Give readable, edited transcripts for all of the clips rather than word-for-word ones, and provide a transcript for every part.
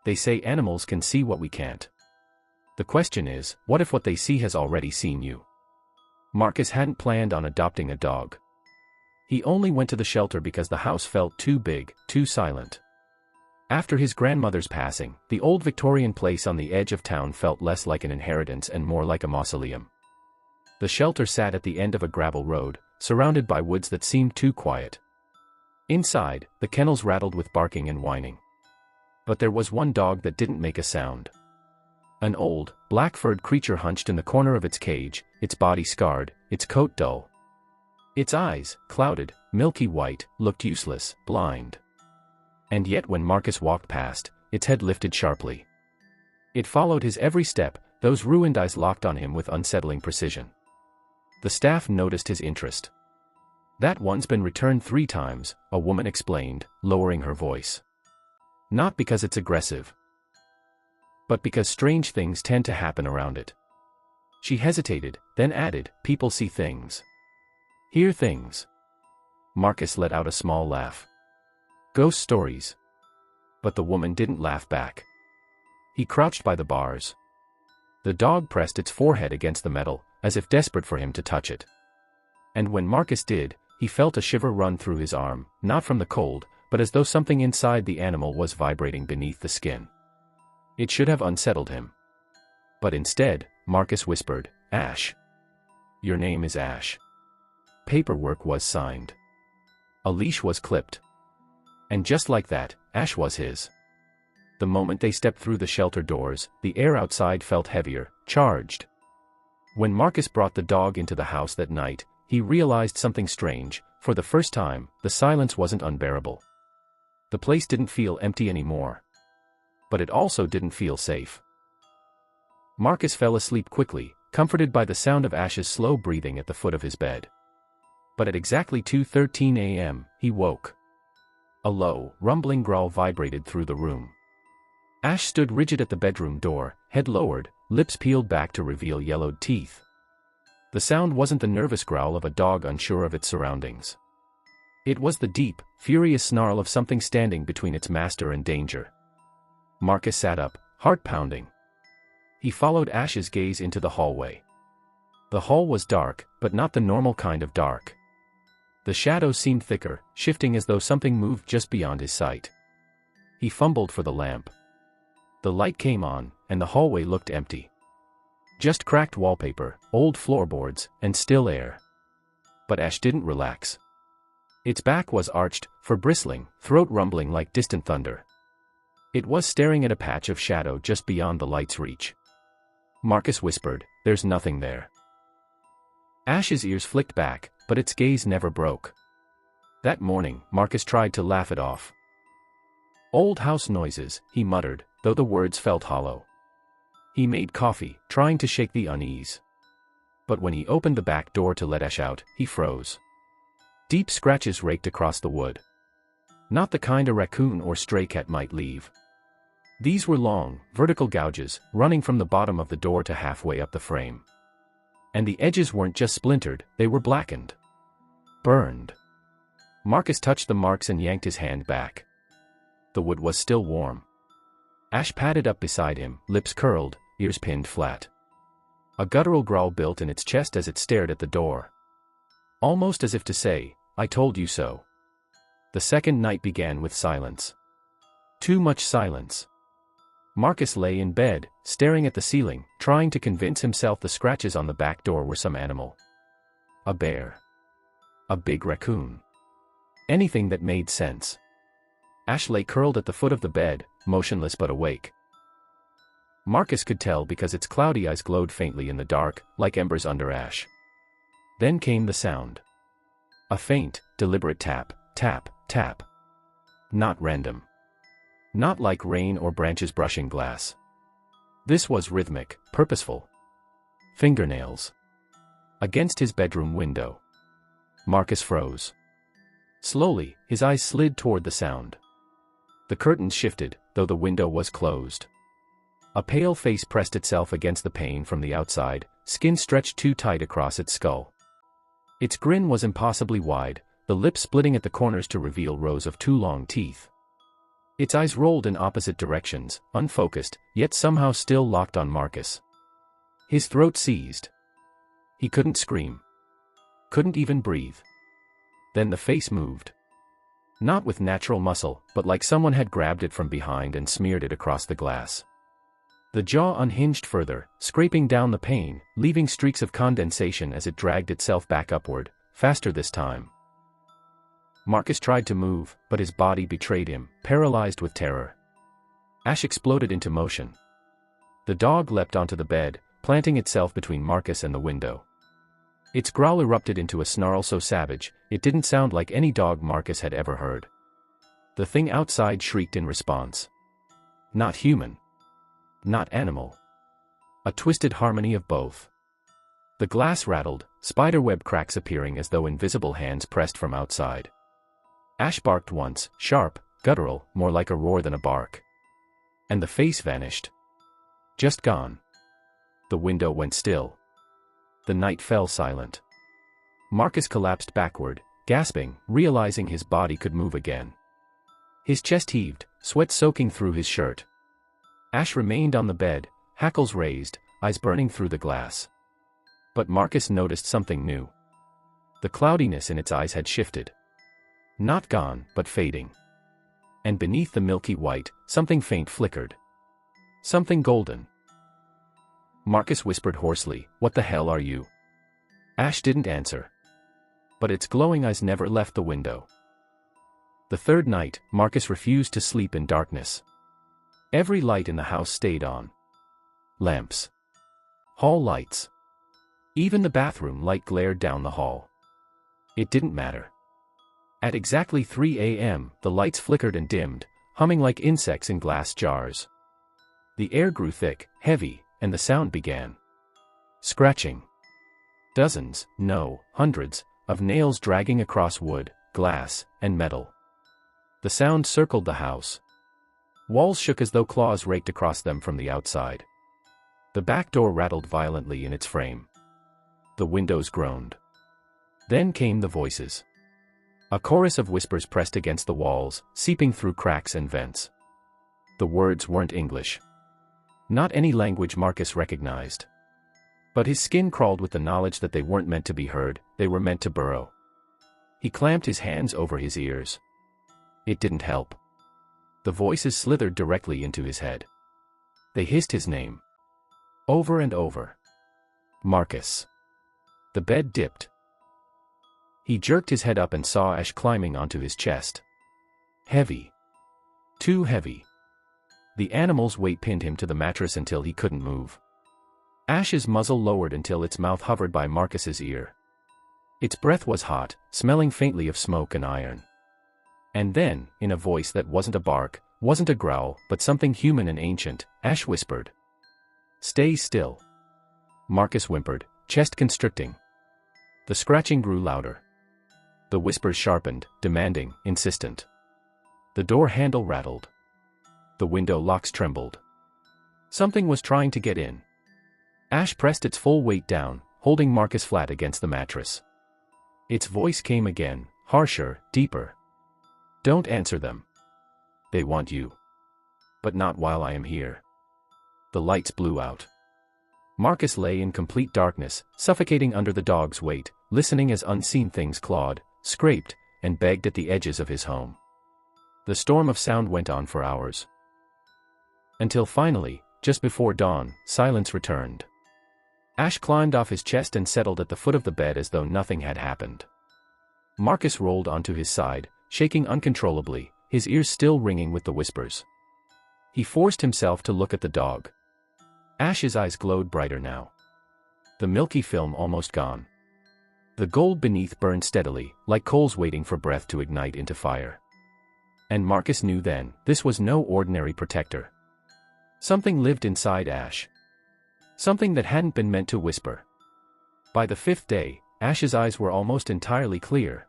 They say animals can see what we can't. The question is, what if what they see has already seen you? Marcus hadn't planned on adopting a dog. He only went to the shelter because the house felt too big, too silent. After his grandmother's passing, the old Victorian place on the edge of town felt less like an inheritance and more like a mausoleum. The shelter sat at the end of a gravel road, surrounded by woods that seemed too quiet. Inside, the kennels rattled with barking and whining. But there was one dog that didn't make a sound. An old, black-furred creature hunched in the corner of its cage, its body scarred, its coat dull. Its eyes, clouded, milky white, looked useless, blind. And yet when Marcus walked past, its head lifted sharply. It followed his every step, those ruined eyes locked on him with unsettling precision. The staff noticed his interest. "That one's been returned 3 times, a woman explained, lowering her voice. "Not because it's aggressive, but because strange things tend to happen around it." She hesitated, then added, "People see things. Hear things." Marcus let out a small laugh. "Ghost stories." But the woman didn't laugh back. He crouched by the bars. The dog pressed its forehead against the metal, as if desperate for him to touch it. And when Marcus did, he felt a shiver run through his arm, not from the cold, but as though something inside the animal was vibrating beneath the skin. It should have unsettled him. But instead, Marcus whispered, "Ash. Your name is Ash." Paperwork was signed. A leash was clipped. And just like that, Ash was his. The moment they stepped through the shelter doors, the air outside felt heavier, charged. When Marcus brought the dog into the house that night, he realized something strange. For the first time, the silence wasn't unbearable. The place didn't feel empty anymore. But it also didn't feel safe. Marcus fell asleep quickly, comforted by the sound of Ash's slow breathing at the foot of his bed. But at exactly 2:13 a.m., he woke. A low, rumbling growl vibrated through the room. Ash stood rigid at the bedroom door, head lowered, lips peeled back to reveal yellowed teeth. The sound wasn't the nervous growl of a dog unsure of its surroundings. It was the deep, furious snarl of something standing between its master and danger. Marcus sat up, heart pounding. He followed Ash's gaze into the hallway. The hall was dark, but not the normal kind of dark. The shadows seemed thicker, shifting as though something moved just beyond his sight. He fumbled for the lamp. The light came on, and the hallway looked empty. Just cracked wallpaper, old floorboards, and still air. But Ash didn't relax. Its back was arched, fur bristling, throat rumbling like distant thunder. It was staring at a patch of shadow just beyond the light's reach. Marcus whispered, "There's nothing there." Ash's ears flicked back, but its gaze never broke. That morning, Marcus tried to laugh it off. "Old house noises," he muttered, though the words felt hollow. He made coffee, trying to shake the unease. But when he opened the back door to let Ash out, he froze. Deep scratches raked across the wood. Not the kind a raccoon or stray cat might leave. These were long, vertical gouges, running from the bottom of the door to halfway up the frame. And the edges weren't just splintered, they were blackened. Burned. Marcus touched the marks and yanked his hand back. The wood was still warm. Ash padded up beside him, lips curled, ears pinned flat. A guttural growl built in its chest as it stared at the door. Almost as if to say, "I told you so." The second night began with silence. Too much silence. Marcus lay in bed, staring at the ceiling, trying to convince himself the scratches on the back door were some animal. A bear. A big raccoon. Anything that made sense. Ash lay curled at the foot of the bed, motionless but awake. Marcus could tell because its cloudy eyes glowed faintly in the dark, like embers under ash. Then came the sound. A faint, deliberate tap, tap, tap. Not random. Not like rain or branches brushing glass. This was rhythmic, purposeful. Fingernails. Against his bedroom window. Marcus froze. Slowly, his eyes slid toward the sound. The curtains shifted, though the window was closed. A pale face pressed itself against the pane from the outside, skin stretched too tight across its skull. Its grin was impossibly wide, the lips splitting at the corners to reveal rows of too long teeth. Its eyes rolled in opposite directions, unfocused, yet somehow still locked on Marcus. His throat seized. He couldn't scream. Couldn't even breathe. Then the face moved. Not with natural muscle, but like someone had grabbed it from behind and smeared it across the glass. The jaw unhinged further, scraping down the pane, leaving streaks of condensation as it dragged itself back upward, faster this time. Marcus tried to move, but his body betrayed him, paralyzed with terror. Ash exploded into motion. The dog leapt onto the bed, planting itself between Marcus and the window. Its growl erupted into a snarl so savage, it didn't sound like any dog Marcus had ever heard. The thing outside shrieked in response. Not human. Not animal. A twisted harmony of both. The glass rattled, spiderweb cracks appearing as though invisible hands pressed from outside. Ash barked once, sharp, guttural, more like a roar than a bark. And the face vanished. Just gone. The window went still. The night fell silent. Marcus collapsed backward, gasping, realizing his body could move again. His chest heaved, sweat soaking through his shirt. Ash remained on the bed, hackles raised, eyes burning through the glass. But Marcus noticed something new. The cloudiness in its eyes had shifted. Not gone, but fading. And beneath the milky white, something faint flickered. Something golden. Marcus whispered hoarsely, "What the hell are you?" Ash didn't answer. But its glowing eyes never left the window. The third night, Marcus refused to sleep in darkness. Every light in the house stayed on. Lamps. Hall lights. Even the bathroom light glared down the hall. It didn't matter. At exactly 3 a.m., the lights flickered and dimmed, humming like insects in glass jars. The air grew thick, heavy, and the sound began. Scratching. Dozens, no, hundreds, of nails dragging across wood, glass, and metal. The sound circled the house. Walls shook as though claws raked across them from the outside. The back door rattled violently in its frame. The windows groaned. Then came the voices. A chorus of whispers pressed against the walls, seeping through cracks and vents. The words weren't English. Not any language Marcus recognized. But his skin crawled with the knowledge that they weren't meant to be heard, they were meant to burrow. He clamped his hands over his ears. It didn't help. The voices slithered directly into his head. They hissed his name. Over and over. Marcus. The bed dipped. He jerked his head up and saw Ash climbing onto his chest. Heavy. Too heavy. The animal's weight pinned him to the mattress until he couldn't move. Ash's muzzle lowered until its mouth hovered by Marcus's ear. Its breath was hot, smelling faintly of smoke and iron. And then, in a voice that wasn't a bark, wasn't a growl, but something human and ancient, Ash whispered. "Stay still." Marcus whimpered, chest constricting. The scratching grew louder. The whispers sharpened, demanding, insistent. The door handle rattled. The window locks trembled. Something was trying to get in. Ash pressed its full weight down, holding Marcus flat against the mattress. Its voice came again, harsher, deeper. "Don't answer them. They want you. But not while I am here." The lights blew out. Marcus lay in complete darkness, suffocating under the dog's weight, listening as unseen things clawed, scraped, and begged at the edges of his home. The storm of sound went on for hours. Until finally, just before dawn, silence returned. Ash climbed off his chest and settled at the foot of the bed as though nothing had happened. Marcus rolled onto his side, shaking uncontrollably, his ears still ringing with the whispers. He forced himself to look at the dog. Ash's eyes glowed brighter now. The milky film almost gone. The gold beneath burned steadily, like coals waiting for breath to ignite into fire. And Marcus knew then, this was no ordinary protector. Something lived inside Ash. Something that hadn't been meant to whisper. By the fifth day, Ash's eyes were almost entirely clear.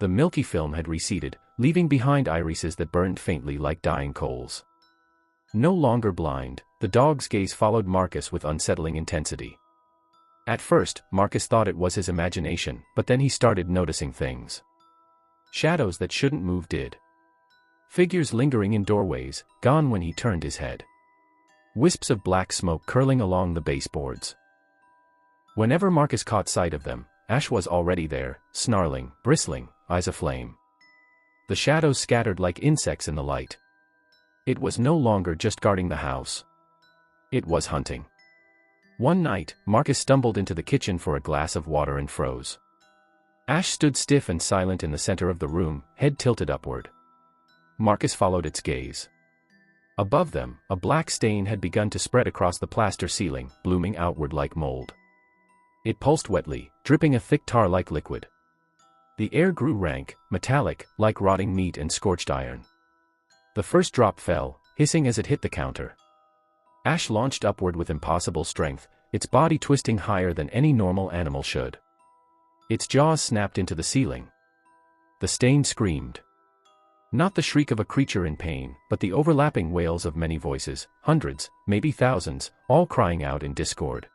The milky film had receded, leaving behind irises that burned faintly like dying coals. No longer blind, the dog's gaze followed Marcus with unsettling intensity. At first, Marcus thought it was his imagination, but then he started noticing things. Shadows that shouldn't move did. Figures lingering in doorways, gone when he turned his head. Wisps of black smoke curling along the baseboards. Whenever Marcus caught sight of them, Ash was already there, snarling, bristling, eyes aflame. The shadows scattered like insects in the light. It was no longer just guarding the house. It was hunting. One night, Marcus stumbled into the kitchen for a glass of water and froze. Ash stood stiff and silent in the center of the room, head tilted upward. Marcus followed its gaze. Above them, a black stain had begun to spread across the plaster ceiling, blooming outward like mold. It pulsed wetly, dripping a thick tar-like liquid. The air grew rank, metallic, like rotting meat and scorched iron. The first drop fell, hissing as it hit the counter. Ash launched upward with impossible strength, its body twisting higher than any normal animal should. Its jaws snapped into the ceiling. The stain screamed. Not the shriek of a creature in pain, but the overlapping wails of many voices, hundreds, maybe thousands, all crying out in discord.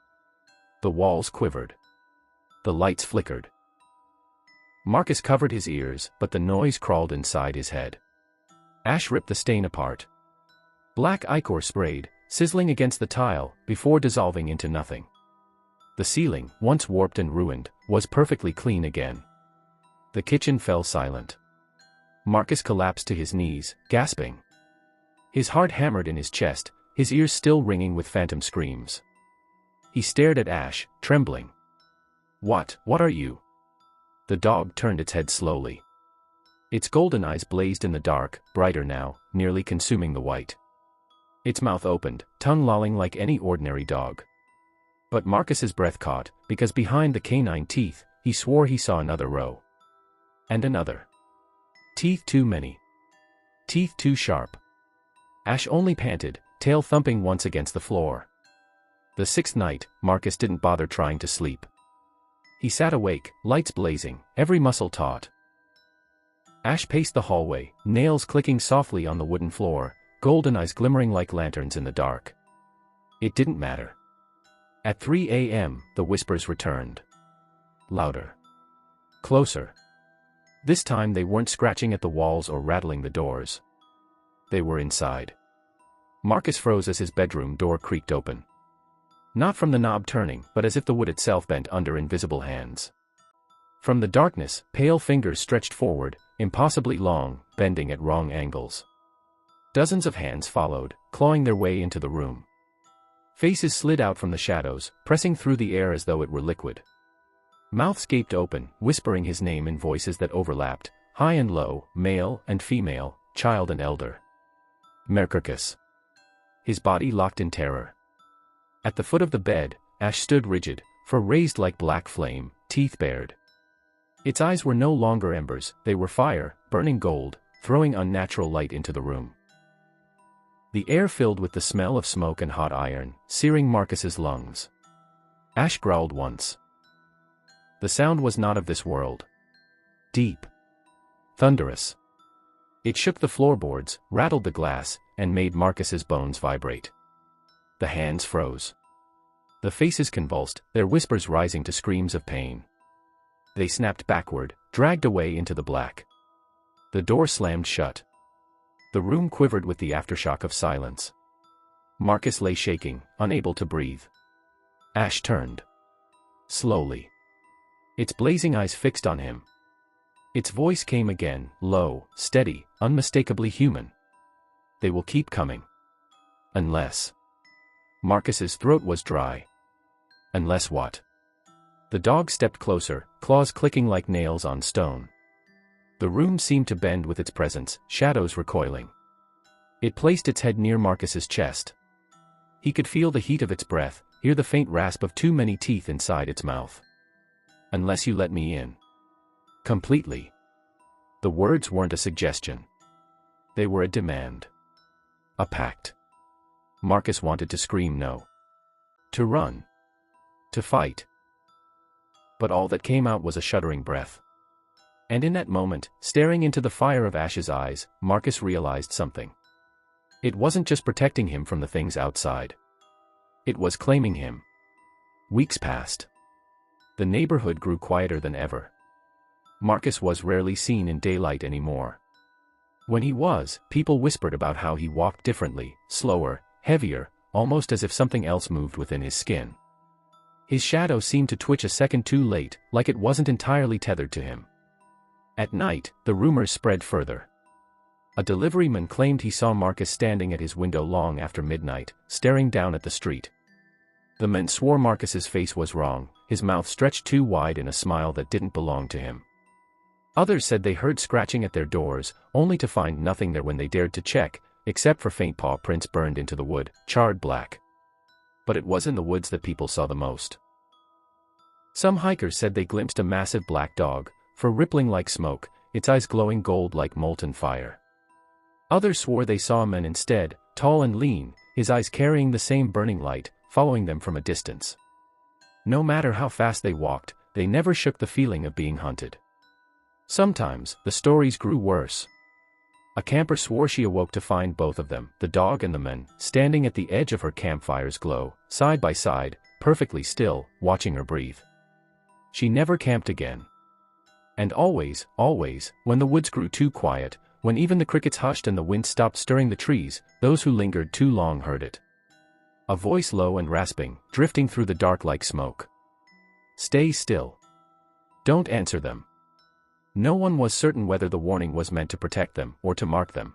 The walls quivered. The lights flickered. Marcus covered his ears, but the noise crawled inside his head. Ash ripped the stain apart. Black ichor sprayed, sizzling against the tile, before dissolving into nothing. The ceiling, once warped and ruined, was perfectly clean again. The kitchen fell silent. Marcus collapsed to his knees, gasping. His heart hammered in his chest, his ears still ringing with phantom screams. He stared at Ash, trembling. What are you?" The dog turned its head slowly. Its golden eyes blazed in the dark, brighter now, nearly consuming the white. Its mouth opened, tongue lolling like any ordinary dog. But Marcus's breath caught, because behind the canine teeth, he swore he saw another row. And another. Teeth too many. Teeth too sharp. Ash only panted, tail thumping once against the floor. The sixth night, Marcus didn't bother trying to sleep. He sat awake, lights blazing, every muscle taut. Ash paced the hallway, nails clicking softly on the wooden floor, golden eyes glimmering like lanterns in the dark. It didn't matter. At 3 a.m., the whispers returned. Louder. Closer. This time they weren't scratching at the walls or rattling the doors. They were inside. Marcus froze as his bedroom door creaked open. Not from the knob turning, but as if the wood itself bent under invisible hands. From the darkness, pale fingers stretched forward, impossibly long, bending at wrong angles. Dozens of hands followed, clawing their way into the room. Faces slid out from the shadows, pressing through the air as though it were liquid. Mouths gaped open, whispering his name in voices that overlapped, high and low, male and female, child and elder. Mercurcus. His body locked in terror. At the foot of the bed, Ash stood rigid, fur raised like black flame, teeth bared. Its eyes were no longer embers, they were fire, burning gold, throwing unnatural light into the room. The air filled with the smell of smoke and hot iron, searing Marcus's lungs. Ash growled once. The sound was not of this world. Deep. Thunderous. It shook the floorboards, rattled the glass, and made Marcus's bones vibrate. The hands froze. The faces convulsed, their whispers rising to screams of pain. They snapped backward, dragged away into the black. The door slammed shut. The room quivered with the aftershock of silence. Marcus lay shaking, unable to breathe. Ash turned. Slowly. Its blazing eyes fixed on him. Its voice came again, low, steady, unmistakably human. They will keep coming. Unless. Marcus's throat was dry. Unless what? The dog stepped closer, claws clicking like nails on stone. The room seemed to bend with its presence, shadows recoiling. It placed its head near Marcus's chest. He could feel the heat of its breath, hear the faint rasp of too many teeth inside its mouth. Unless you let me in. Completely. The words weren't a suggestion. They were a demand. A pact. Marcus wanted to scream no. To run. To fight. But all that came out was a shuddering breath. And in that moment, staring into the fire of Ash's eyes, Marcus realized something. It wasn't just protecting him from the things outside. It was claiming him. Weeks passed. The neighborhood grew quieter than ever. Marcus was rarely seen in daylight anymore. When he was, people whispered about how he walked differently, slower, heavier, almost as if something else moved within his skin. His shadow seemed to twitch a second too late, like it wasn't entirely tethered to him. At night, the rumors spread further. A deliveryman claimed he saw Marcus standing at his window long after midnight, staring down at the street. The men swore Marcus's face was wrong, his mouth stretched too wide in a smile that didn't belong to him. Others said they heard scratching at their doors, only to find nothing there when they dared to check, except for faint paw prints burned into the wood, charred black. But it was in the woods that people saw the most. Some hikers said they glimpsed a massive black dog, fur rippling like smoke, its eyes glowing gold like molten fire. Others swore they saw a man instead, tall and lean, his eyes carrying the same burning light, following them from a distance. No matter how fast they walked, they never shook the feeling of being hunted. Sometimes, the stories grew worse. A camper swore she awoke to find both of them, the dog and the men, standing at the edge of her campfire's glow, side by side, perfectly still, watching her breathe. She never camped again. And always, when the woods grew too quiet, when even the crickets hushed and the wind stopped stirring the trees, those who lingered too long heard it. A voice low and rasping, drifting through the dark like smoke. Stay still. Don't answer them. No one was certain whether the warning was meant to protect them or to mark them.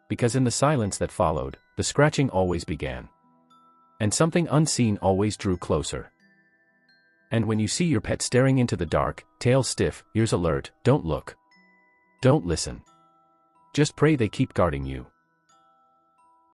Because in the silence that followed, the scratching always began. And something unseen always drew closer. And when you see your pet staring into the dark, tail stiff, ears alert, don't look. Don't listen. Just pray they keep guarding you.